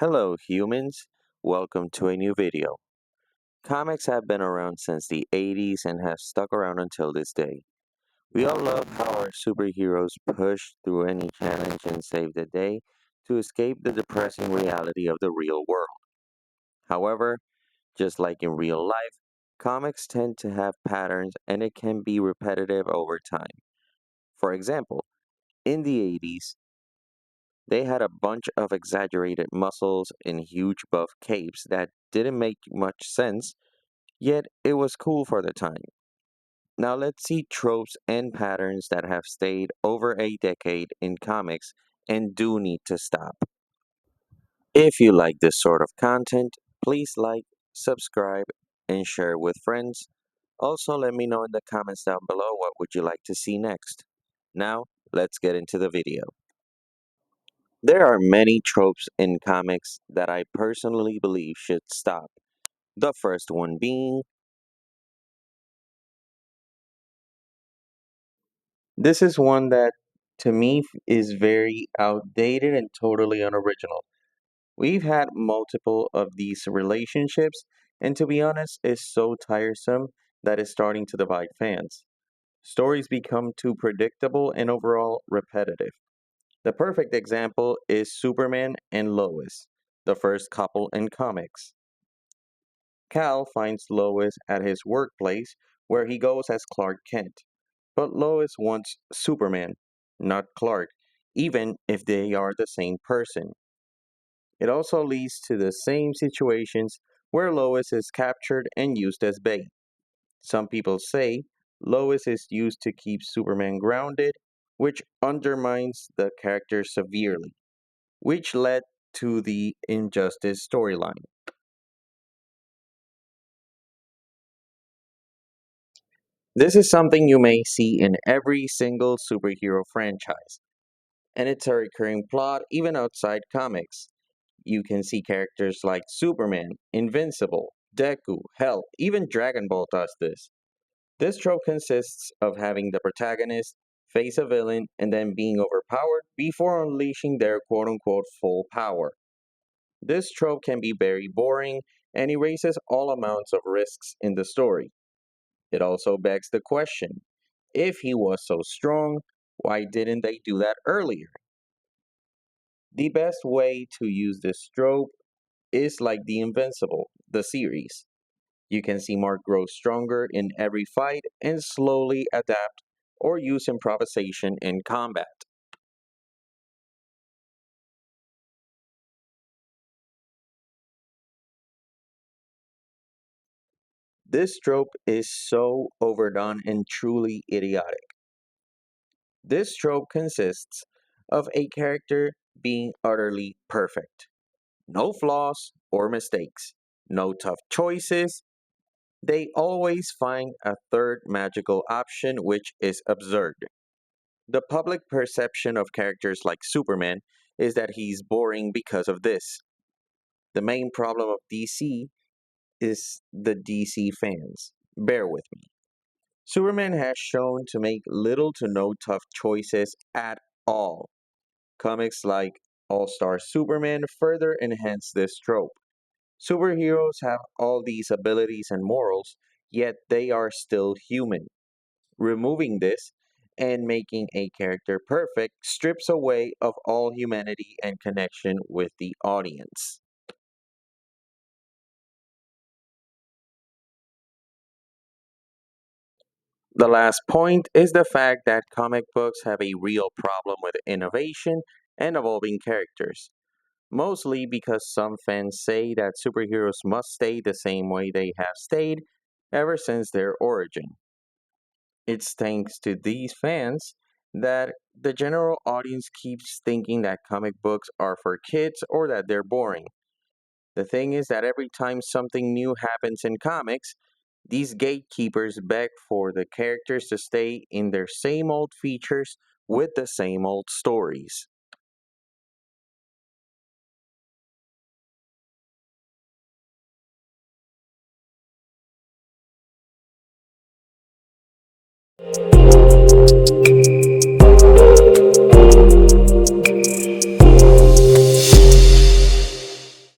Hello, humans. Welcome to a new video. Comics have been around since the 80s and have stuck around until this day. We all love how our superheroes push through any challenge and save the day to escape the depressing reality of the real world. However, just like in real life, comics tend to have patterns and it can be repetitive over time. For example, in the 80s, they had a bunch of exaggerated muscles and huge buff capes that didn't make much sense, yet it was cool for the time. Now let's see tropes and patterns that have stayed over a decade in comics and do need to stop. If you like this sort of content, please like, subscribe, and share with friends. Also, let me know in the comments down below what would you like to see next. Now, let's get into the video. There are many tropes in comics that I personally believe should stop. The first one being, this is one that to me is very outdated and totally unoriginal. We've had multiple of these relationships, and to be honest, it's so tiresome that it's starting to divide fans. Stories become too predictable and overall repetitive. The perfect example is Superman and Lois, the first couple in comics. Cal finds Lois at his workplace where he goes as Clark Kent. But Lois wants Superman, not Clark, even if they are the same person. It also leads to the same situations where Lois is captured and used as bait. Some people say Lois is used to keep Superman grounded, which undermines the character severely, which led to the Injustice storyline. This is something you may see in every single superhero franchise, and it's a recurring plot even outside comics. You can see characters like Superman, Invincible, Deku, hell, even Dragon Ball does this. This trope consists of having the protagonist face a villain and then being overpowered before unleashing their quote unquote full power. This trope can be very boring and erases all amounts of risks in the story. It also begs the question, if he was so strong, why didn't they do that earlier? The best way to use this trope is like the Invincible, the series. You can see Mark grow stronger in every fight and slowly adapt or use improvisation in combat. This trope is so overdone and truly idiotic. This trope consists of a character being utterly perfect. No flaws or mistakes, no tough choices. They always find a third magical option, which is absurd. The public perception of characters like Superman is that he's boring because of this. The main problem of DC is the DC fans. Bear with me. Superman has shown to make little to no tough choices at all. Comics like All Star Superman further enhance this trope. Superheroes have all these abilities and morals, yet they are still human. Removing this and making a character perfect strips away of all humanity and connection with the audience. The last point is the fact that comic books have a real problem with innovation and evolving characters, mostly because some fans say that superheroes must stay the same way they have stayed ever since their origin. It's thanks to these fans that the general audience keeps thinking that comic books are for kids or that they're boring. The thing is that every time something new happens in comics, these gatekeepers beg for the characters to stay in their same old features with the same old stories.